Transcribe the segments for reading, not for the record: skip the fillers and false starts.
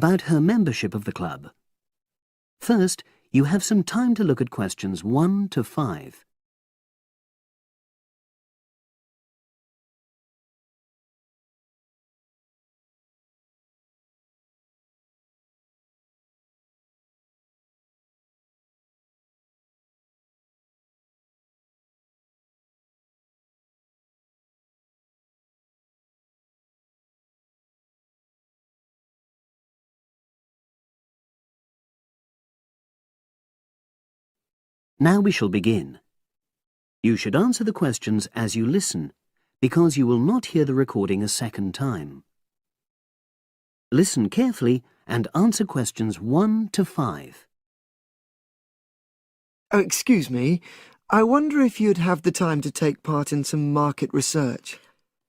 about her membership of the club. First, you have some time to look at questions 1 to 5. Now we shall begin. You should answer the questions as you listen, because you will not hear the recording a second time. Listen carefully and answer questions 1 to 5. Oh, excuse me. I wonder if you'd have the time to take part in some market research.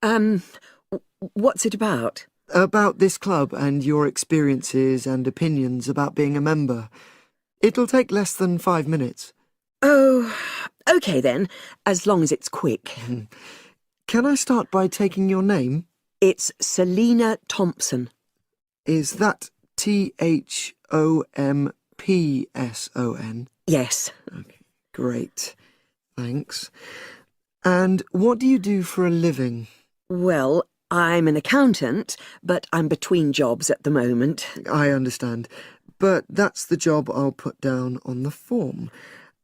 What's it about? About this club and your experiences and opinions about being a member. It'll take less than 5 minutes. Oh, OK then, as long as it's quick. Can I start by taking your name? It's Selina Thompson. Is that Thompson? Yes. Okay, great. Thanks. And what do you do for a living? Well, I'm an accountant, but I'm between jobs at the moment. I understand. But that's the job I'll put down on the form.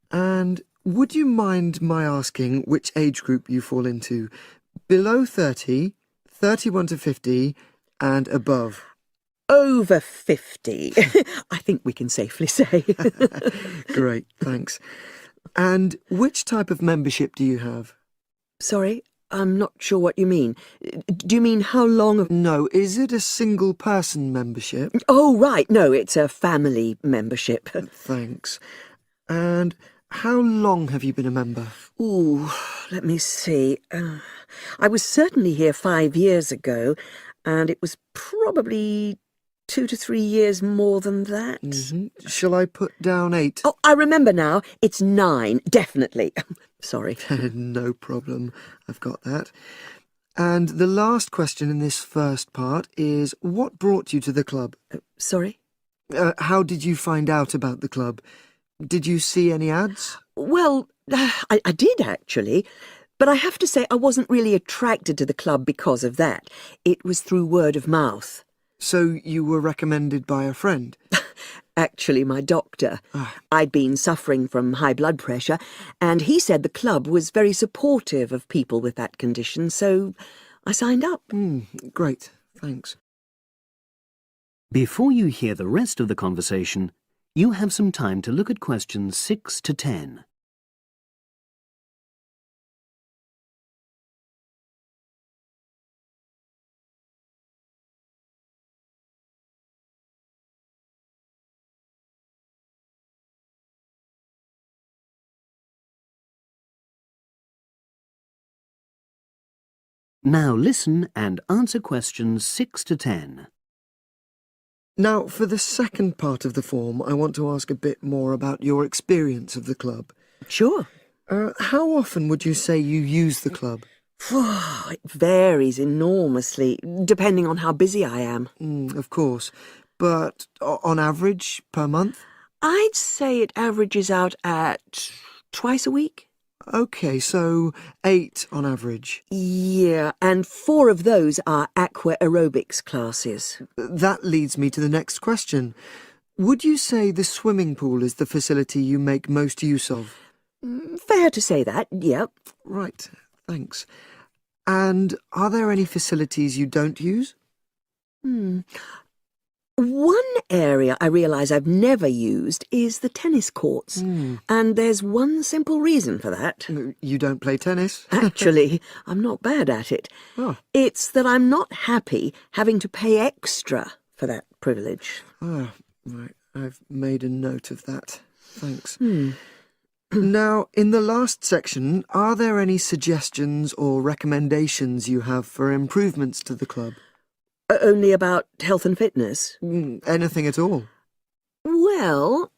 And would you mind my asking which age group you fall into? Below 30, 31 to 50, and above? Over 50, I think we can safely say. Great, thanks. And which type of membership do you have? Sorry, I'm not sure what you mean. Do you mean how long of... No, is it a single-person membership? Oh, right, no, it's a family membership. Thanks. And how long have you been a member? Ooh, let me see. I was certainly here 5 years ago, and it was probably 2 to 3 years more than that. Shall I put down 8? Oh, I remember now. It's 9, definitely. Sorry. No problem. I've got that. And the last question in this first part is, what brought you to the club? Sorry? How did you find out about the club? Did you see any ads? Well, I did actually, but I have to say I wasn't really attracted to the club because of that. It was through word of mouth. So you were recommended by a friend? Actually, my doctor. I'd been suffering from high blood pressure, and he said the club was very supportive of people with that condition, so I signed up. Great, thanks. Before you hear the rest of the conversation, you have some time to look at questions 6 to 10. Now listen and answer questions 6 to 10. Now, for the second part of the form, I want to ask a bit more about your experience of the club. Sure. How often would you say you use the club? It varies enormously, depending on how busy I am. Of course. But on average, per month? I'd say it averages out at twice a week. OK, so 8 on average. Yeah, and 4 of those are aqua aerobics classes. That leads me to the next question. Would you say the swimming pool is the facility you make most use of? Fair to say that, yep. Right, thanks. And are there any facilities you don't use? One area I realise I've never used is the tennis courts. And there's one simple reason for that. You don't play tennis? Actually, I'm not bad at it. Oh. It's that I'm not happy having to pay extra for that privilege. Ah, right. I've made a note of that. Thanks. Now, in the last section, are there any suggestions or recommendations you have for improvements to the club? Only about health and fitness? Anything at all? Well,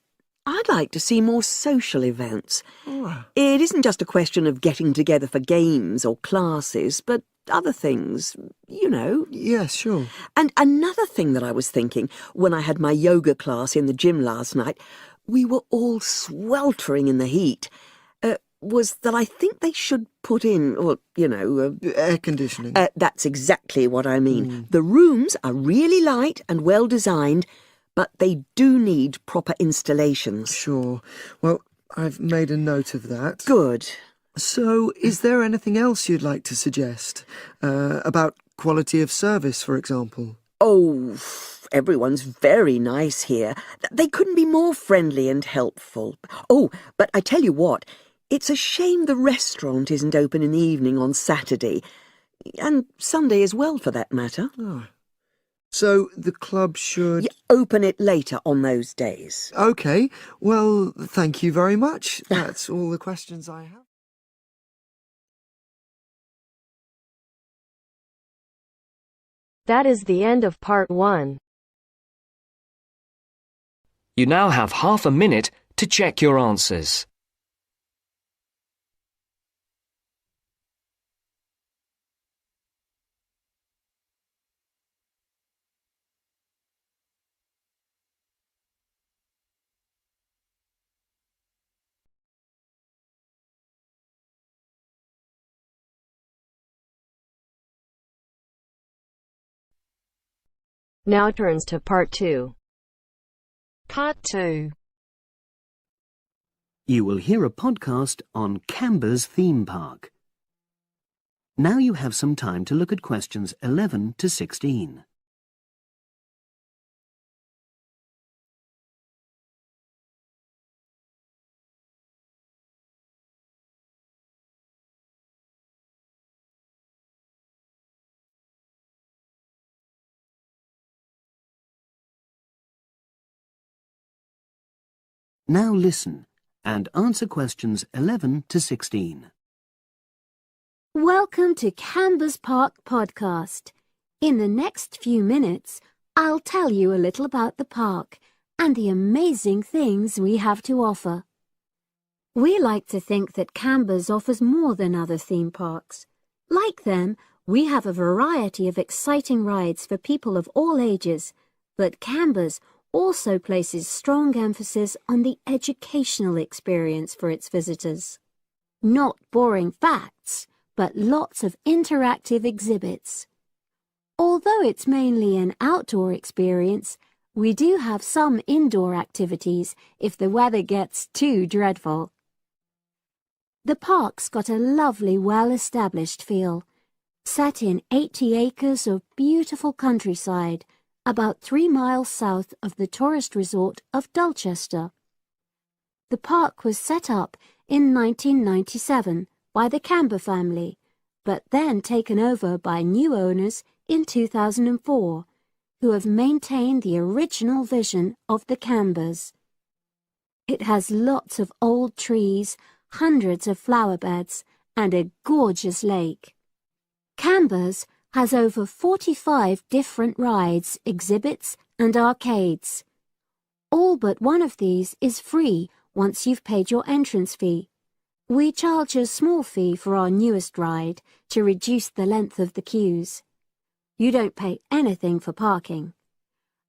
I'd like to see more social events. Oh. It isn't just a question of getting together for games or classes, but other things, you know. Yes, sure. And another thing that I was thinking when I had my yoga class in the gym last night, we were all sweltering in the heat, was that I think they should put in, Air conditioning. that's exactly what I mean. The rooms are really light and well designed, but they do need proper installations. Sure. Well, I've made a note of that. Good. So, is there anything else you'd like to suggest? About quality of service, for example? Oh, everyone's very nice here. They couldn't be more friendly and helpful. Oh, but I tell you what, it's a shame the restaurant isn't open in the evening on Saturday, and Sunday as well, for that matter. Oh. So, the club should... Open it later on those days. OK. Well, thank you very much. That's all the questions I have. That is the end of part 1. You now have half a minute to check your answers. Now turns to part 2. Part 2. You will hear a podcast on Canberra's theme park. Now you have some time to look at questions 11 to 16. Now listen and answer questions 11 to 16. Welcome to Canberra's Park podcast. In the next few minutes, I'll tell you a little about the park and the amazing things we have to offer. We like to think that Canberra's offers more than other theme parks. Like them, we have a variety of exciting rides for people of all ages, but Canberra's also places strong emphasis on the educational experience for its visitors. Not boring facts, but lots of interactive exhibits. Although it's mainly an outdoor experience, we do have some indoor activities if the weather gets too dreadful. The park's got a lovely, well-established feel, set in 80 acres of beautiful countryside, about 3 miles south of the tourist resort of Dulchester. The park was set up in 1997 by the Camber family, but then taken over by new owners in 2004, who have maintained the original vision of the Cambers. It has lots of old trees, hundreds of flower beds, and a gorgeous lake. Cambers has over 45 different rides, exhibits, and arcades. All but one of these is free once you've paid your entrance fee. We charge a small fee for our newest ride to reduce the length of the queues. You don't pay anything for parking.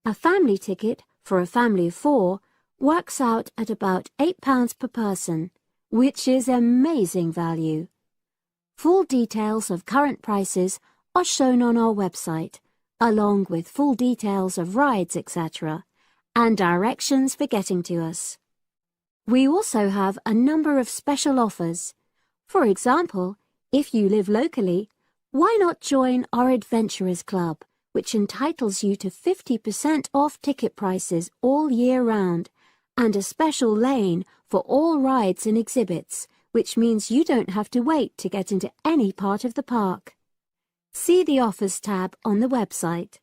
A family ticket for a family of 4 works out at about £8 per person, which is amazing value. Full details of current prices are shown on our website, along with full details of rides, etc., and directions for getting to us. We also have a number of special offers. For example, if you live locally, why not join our Adventurers Club, which entitles you to 50% off ticket prices all year round, and a special lane for all rides and exhibits, which means you don't have to wait to get into any part of the park. See the Offers tab on the website.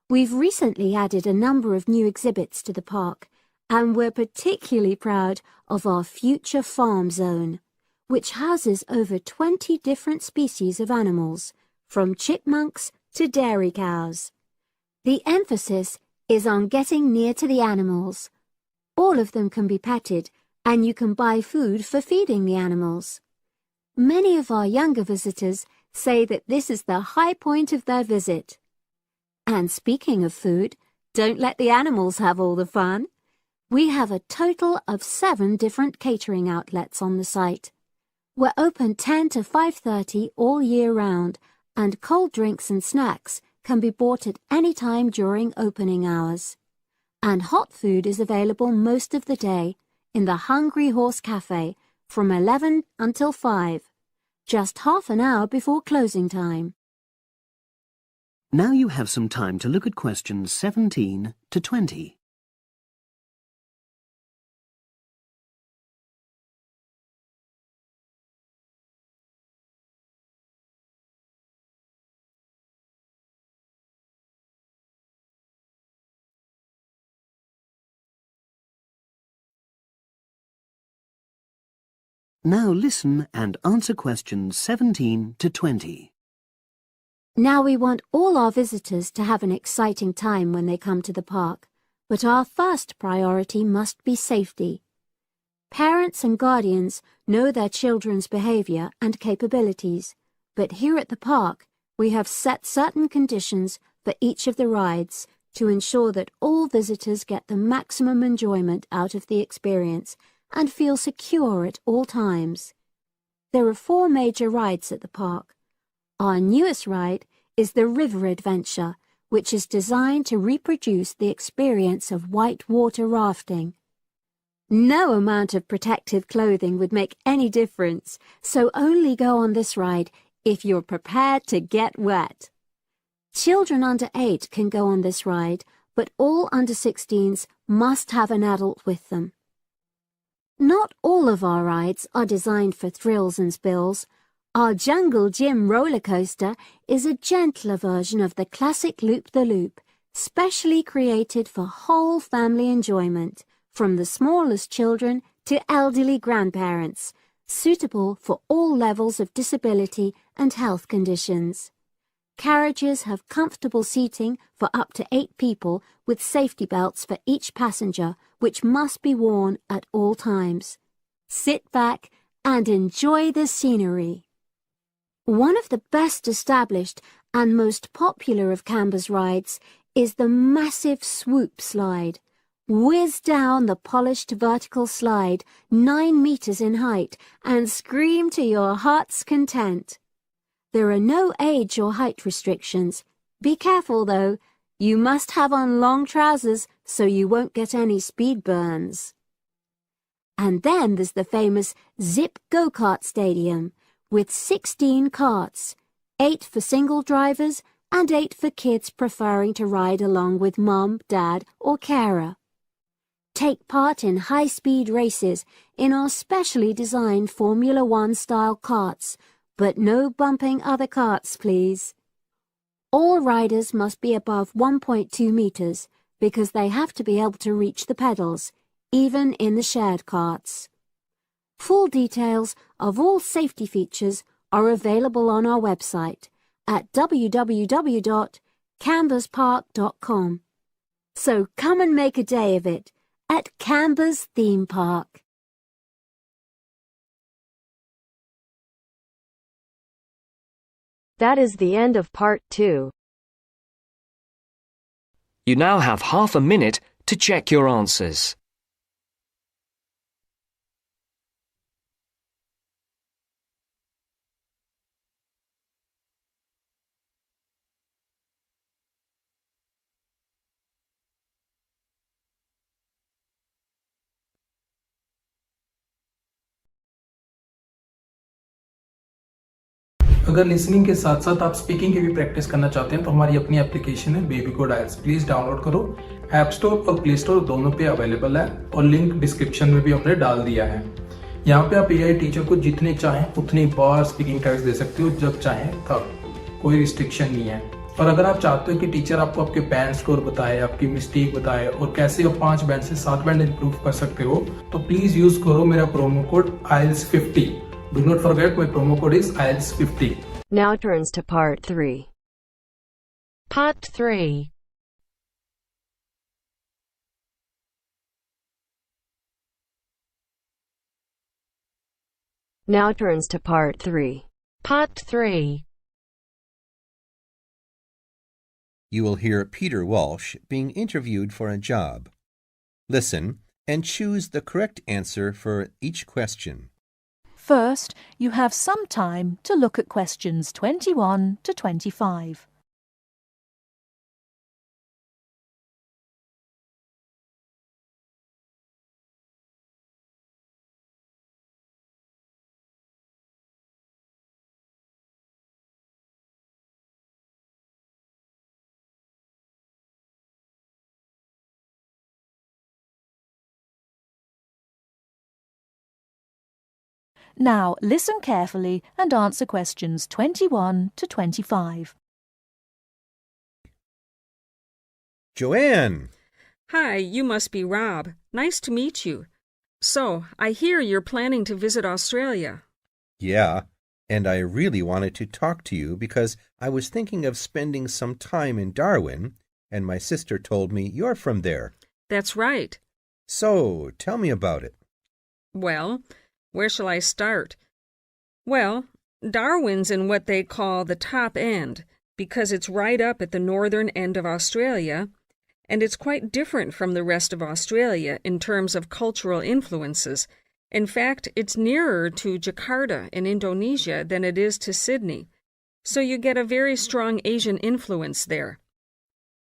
We've recently added a number of new exhibits to the park, and we're particularly proud of our Future Farm Zone, which houses over 20 different species of animals, from chipmunks to dairy cows. The emphasis is on getting near to the animals. All of them can be petted, and you can buy food for feeding the animals. Many of our younger visitors say that this is the high point of their visit. And speaking of food, don't let the animals have all the fun. We have a total of 7 different catering outlets on the site. We're open 10 to 5:30 all year round, and cold drinks and snacks can be bought at any time during opening hours. And hot food is available most of the day in the Hungry Horse Cafe from 11 until 5, just half an hour before closing time. Now you have some time to look at questions 17 to 20. Now listen and answer questions 17 to 20. Now we want all our visitors to have an exciting time when they come to the park, but our first priority must be safety. Parents and guardians know their children's behavior and capabilities, but here at the park we have set certain conditions for each of the rides to ensure that all visitors get the maximum enjoyment out of the experience and feel secure at all times. There are 4 major rides at the park. Our newest ride is the River Adventure, which is designed to reproduce the experience of whitewater rafting. No amount of protective clothing would make any difference, so only go on this ride if you're prepared to get wet. Children under 8 can go on this ride, but all under 16s must have an adult with them. Not all of our rides are designed for thrills and spills. Our Jungle Gym roller coaster is a gentler version of the classic Loop-the-Loop, specially created for whole family enjoyment, from the smallest children to elderly grandparents, suitable for all levels of disability and health conditions. Carriages have comfortable seating for up to 8 people with safety belts for each passenger, which must be worn at all times. Sit back and enjoy the scenery. One of the best established and most popular of Canberra's rides is the massive swoop slide. Whiz down the polished vertical slide 9 meters in height and scream to your heart's content. There are no age or height restrictions. Be careful though, you must have on long trousers so you won't get any speed burns. And then there's the famous Zip Go-Kart Stadium with 16 karts, 8 for single drivers and 8 for kids preferring to ride along with mum, dad or carer. Take part in high-speed races in our specially designed Formula One style karts, but no bumping other karts, please. All riders must be above 1.2 meters because they have to be able to reach the pedals, even in the shared karts. Full details of all safety features are available on our website at www.canberraspark.com. So come and make a day of it at Canberra's Theme Park. That is the end of part 2. You now have half a minute to check your answers. अगर listening के साथ साथ आप speaking की भी practice करना चाहते हैं तो हमारी अपनी एप्लीकेशन है बेबी कोड आइल्स, प्लीज डाउनलोड करो। ऐप स्टोर और प्ले स्टोर दोनों पे अवेलेबल है और लिंक डिस्क्रिप्शन में भी हमने डाल दिया है। यहाँ पे आप एआई टीचर को जितने चाहें उतनी बार स्पीकिंग टेस्ट दे सकते हो, जब चाहें तब, कोई रिस्ट्रिक्शन नहीं है। और अगर आप चाहते हो कि टीचर आपको आपके बैंड स्कोर बताए, आपकी मिस्टेक बताए और कैसे आप 5 बैंड से 7 बैंड इंप्रूव कर सकते हो, तो प्लीज यूज करो मेरा promo code IELTS50। Do not forget my promo code is IELTS50. Now turns to part 3. Part 3. Now turns to part 3. Part 3. You will hear Peter Walsh being interviewed for a job. Listen and choose the correct answer for each question. First, you have some time to look at questions 21 to 25. Now, listen carefully and answer questions 21 to 25. Joanne! Hi, you must be Rob. Nice to meet you. So, I hear you're planning to visit Australia. Yeah, and I really wanted to talk to you because I was thinking of spending some time in Darwin, and my sister told me you're from there. That's right. So, tell me about it. Well, where shall I start? Well, Darwin's in what they call the top end, because it's right up at the northern end of Australia, and it's quite different from the rest of Australia in terms of cultural influences. In fact, it's nearer to Jakarta in Indonesia than it is to Sydney, so you get a very strong Asian influence there.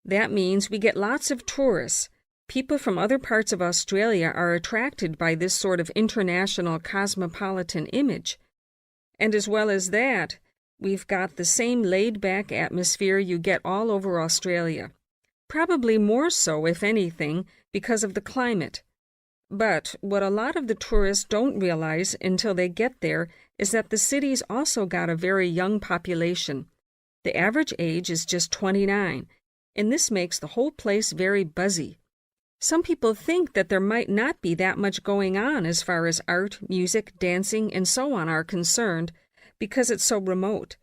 That means we get lots of tourists. People from other parts of Australia are attracted by this sort of international cosmopolitan image. And as well as that, we've got the same laid-back atmosphere you get all over Australia. Probably more so, if anything, because of the climate. But what a lot of the tourists don't realize until they get there is that the city's also got a very young population. The average age is just 29, and this makes the whole place very buzzy. Some people think that there might not be that much going on as far as art, music, dancing, and so on are concerned, because it's so remote.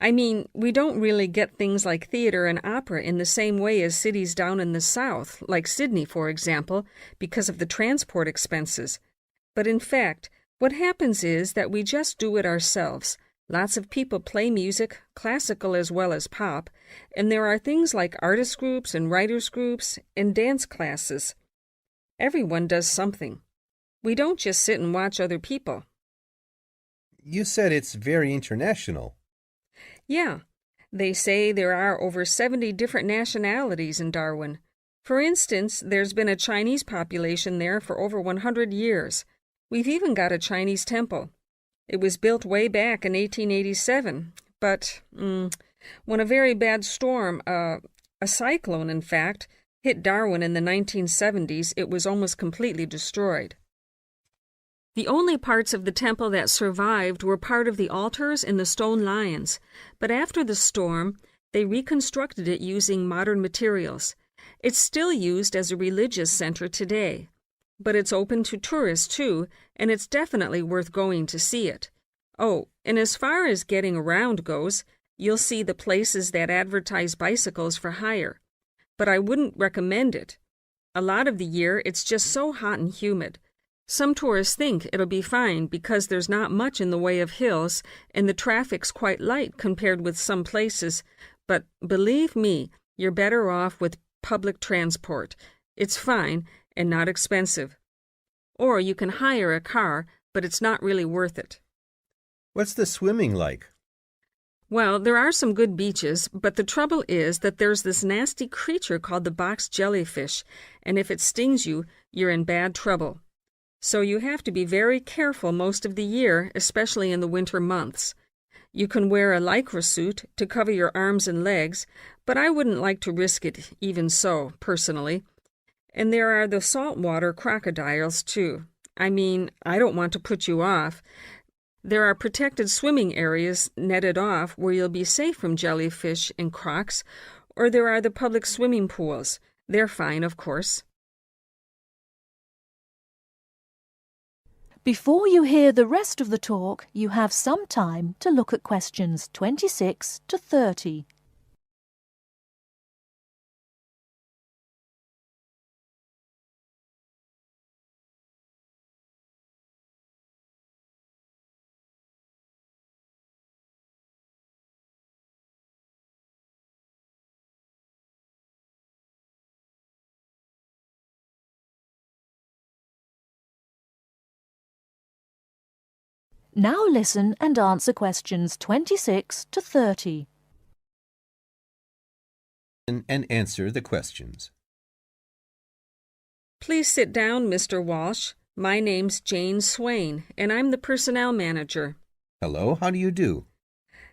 I mean, we don't really get things like theater and opera in the same way as cities down in the south, like Sydney, for example, because of the transport expenses. But in fact, what happens is that we just do it ourselves. Lots of people play music, classical as well as pop, and there are things like artist groups and writers groups and dance classes. Everyone does something. We don't just sit and watch other people. You said it's very international. Yeah, they say there are over 70 different nationalities in Darwin. For instance, there's been a Chinese population there for over 100 years. We've even got a Chinese temple. It was built way back in 1887, but when a very bad storm, a cyclone in fact, hit Darwin in the 1970s, it was almost completely destroyed. The only parts of the temple that survived were part of the altars and the stone lions, but after the storm, they reconstructed it using modern materials. It's still used as a religious center today. But it's open to tourists, too, and it's definitely worth going to see it. Oh, and as far as getting around goes, you'll see the places that advertise bicycles for hire. But I wouldn't recommend it. A lot of the year, it's just so hot and humid. Some tourists think it'll be fine because there's not much in the way of hills, and the traffic's quite light compared with some places. But believe me, you're better off with public transport. It's fine and not expensive. Or you can hire a car, but it's not really worth it. What's the swimming like? Well, there are some good beaches, but the trouble is that there's this nasty creature called the box jellyfish, and if it stings you, you're in bad trouble. So you have to be very careful most of the year, especially in the winter months. You can wear a lycra suit to cover your arms and legs, but I wouldn't like to risk it even so, personally. And there are the saltwater crocodiles, too. I mean, I don't want to put you off. There are protected swimming areas netted off where you'll be safe from jellyfish and crocs, or there are the public swimming pools. They're fine, of course. Before you hear the rest of the talk, you have some time to look at questions 26 to 30. Now listen and answer questions 26 to 30. And answer the questions. Please sit down, Mr. Walsh. My name's Jane Swain, and I'm the personnel manager. Hello, how do you do?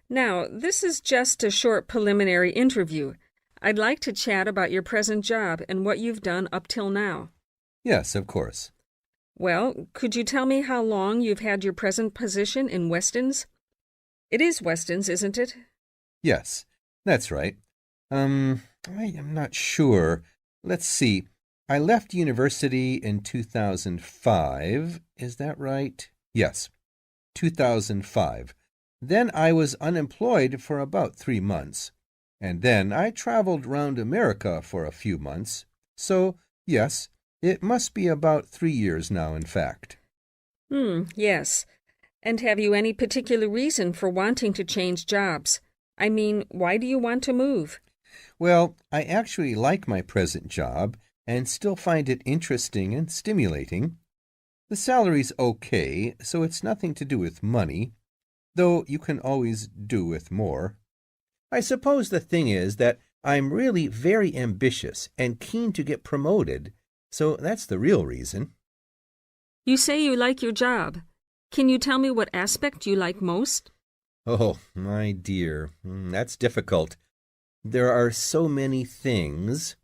Now, this is just a short preliminary interview. I'd like to chat about your present job and what you've done up till now. Yes, of course. Well, could you tell me how long you've had your present position in Weston's? It is Weston's, isn't it? Yes, that's right. I am not sure. Let's see. I left university in 2005. Is that right? Yes, 2005. Then I was unemployed for about 3 months. And then I traveled round America for a few months. So, yes, it must be about 3 years now, in fact. Yes. And have you any particular reason for wanting to change jobs? I mean, why do you want to move? Well, I actually like my present job and still find it interesting and stimulating. The salary's okay, so it's nothing to do with money, though you can always do with more. I suppose the thing is that I'm really very ambitious and keen to get promoted, so that's the real reason. You say you like your job. Can you tell me what aspect you like most? Oh, my dear, that's difficult. There are so many things.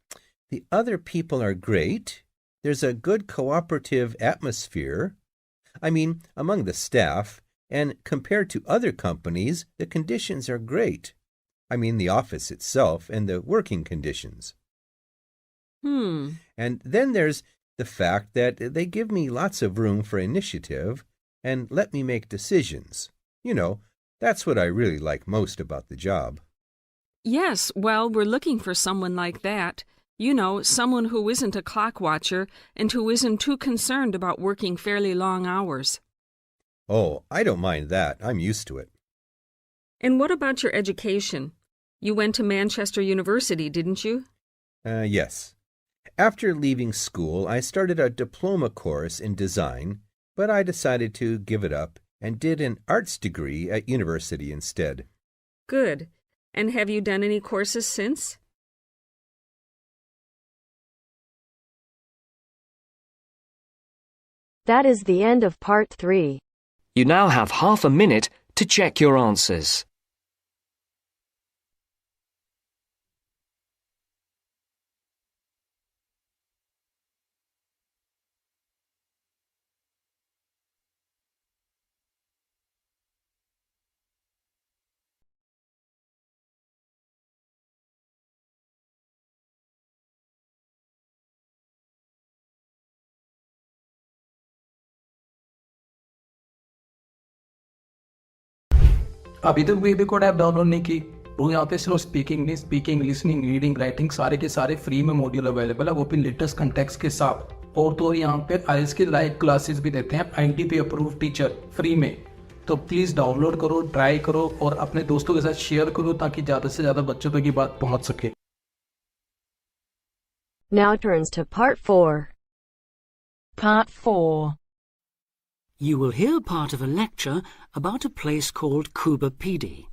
The other people are great. There's a good cooperative atmosphere. I mean, among the staff, and compared to other companies, the conditions are great. I mean, the office itself and the working conditions. And then there's the fact that they give me lots of room for initiative and let me make decisions. You know, that's what I really like most about the job. Yes, well, we're looking for someone like that. You know, someone who isn't a clock watcher and who isn't too concerned about working fairly long hours. Oh, I don't mind that. I'm used to it. And what about your education? You went to Manchester University, didn't you? Yes. After leaving school, I started a diploma course in design, but I decided to give it up and did an arts degree at university instead. Good. And have you done any courses since? That is the end of part 3. You now have half a minute to check your answers. अभी तक baby code app download नहीं की तो यहाँ पे सिर्फ speaking listening reading writing सारे के सारे फ्री में मॉड्यूल अवेलेबल है, वो भी लेटेस्ट कंटेक्स्ट के साथ। और तो यहाँ पे आईएलटीएस की लाइव क्लासेस भी देते हैं आईटीपी अप्रूव टीचर फ्री में। तो प्लीज डाउनलोड करो, ट्राई करो और अपने दोस्तों के साथ शेयर करो ताकि ज्यादा से ज्यादा बच्चों तक ये बात पहुंच सके। Now turns to part 4. Part 4. You will hear part of a lecture about a place called Cuba PD.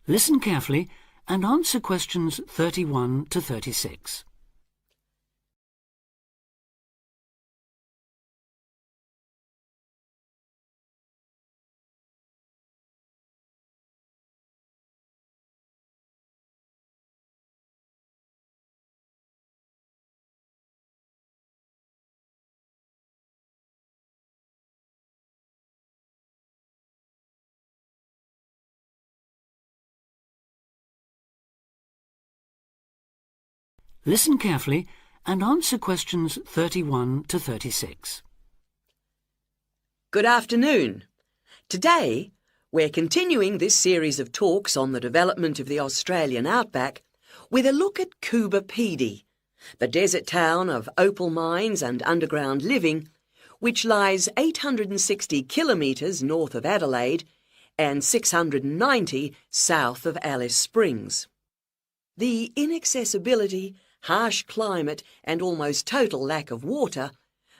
Listen carefully and answer questions 31 to 36. Listen carefully and answer questions 31 to 36. Good afternoon. Today, we're continuing this series of talks on the development of the Australian outback with a look at Cuba PD, the desert town of opal mines and underground living, which lies 860 kilometres north of Adelaide and 690 south of Alice Springs. The inaccessibility, harsh climate and almost total lack of water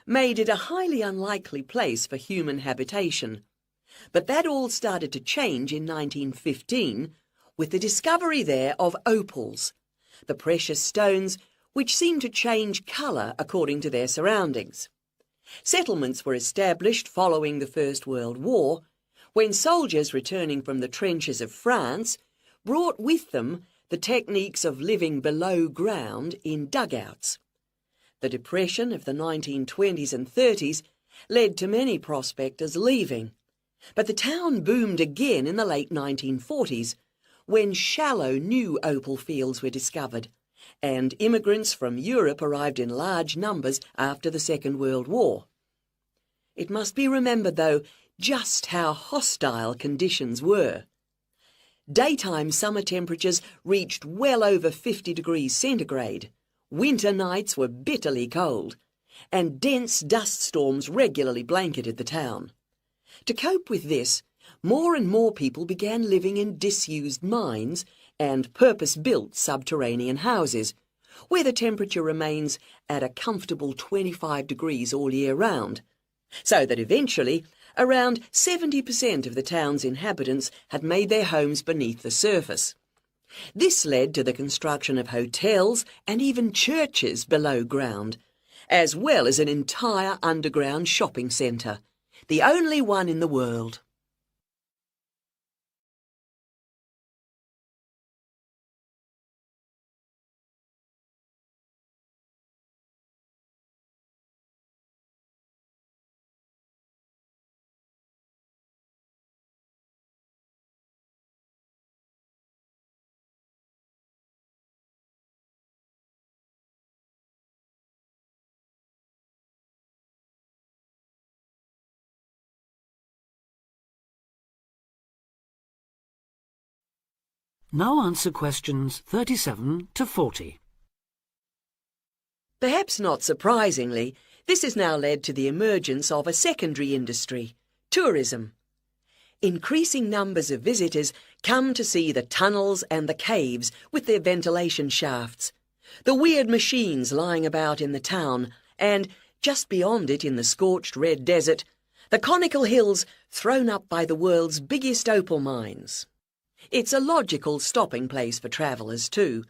made it a highly unlikely place for human habitation, But that all started to change in 1915 with the discovery there of opals, the precious stones which seem to change colour according to their surroundings. Settlements were established following the First World War, when soldiers returning from the trenches of France brought with them the techniques of living below ground in dugouts. The depression of the 1920s and 30s led to many prospectors leaving, but the town boomed again in the late 1940s, when shallow new opal fields were discovered, and immigrants from Europe arrived in large numbers after the Second World War. It must be remembered, though, just how hostile conditions were. Daytime summer temperatures reached well over 50 degrees centigrade, winter nights were bitterly cold, and dense dust storms regularly blanketed the town. To cope with this, more and more people began living in disused mines and purpose-built subterranean houses, where the temperature remains at a comfortable 25 degrees all year round, so that eventually around 70% of the town's inhabitants had made their homes beneath the surface. This led to the construction of hotels and even churches below ground, as well as an entire underground shopping centre, the only one in the world. Now answer questions 37 to 40. Perhaps not surprisingly, this has now led to the emergence of a secondary industry, tourism. Increasing numbers of visitors come to see the tunnels and the caves with their ventilation shafts, the weird machines lying about in the town, and, just beyond it in the scorched red desert, the conical hills thrown up by the world's biggest opal mines. It's a logical stopping place for travellers too.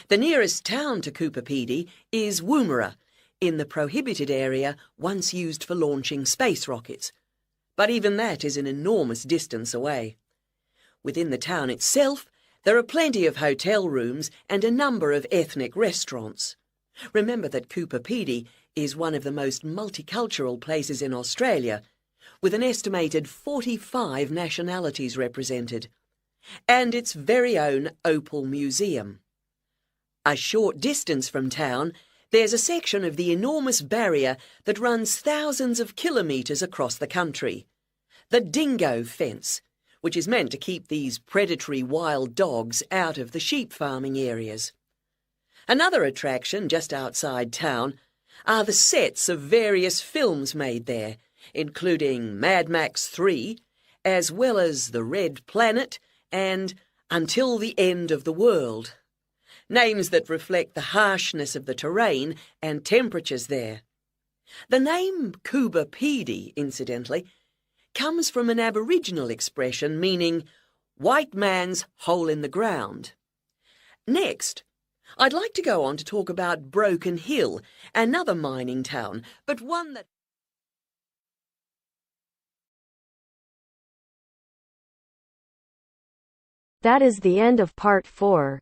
The nearest town to Cooper Pedy is Woomera, in the prohibited area once used for launching space rockets. But even that is an enormous distance away. Within the town itself, there are plenty of hotel rooms and a number of ethnic restaurants. Remember that Cooper Pedy is one of the most multicultural places in Australia, with an estimated 45 nationalities represented, and its very own Opal Museum. A short distance from town, there's a section of the enormous barrier that runs thousands of kilometres across the country, the dingo fence, which is meant to keep these predatory wild dogs out of the sheep farming areas. Another attraction just outside town are the sets of various films made there, including Mad Max 3, as well as The Red Planet and Until the End of the World, names that reflect the harshness of the terrain and temperatures there. The name Cooper Pedy, incidentally, comes from an Aboriginal expression meaning white man's hole in the ground. Next, I'd like to go on to talk about Broken Hill, another mining town, but one that... That is the end of part 4.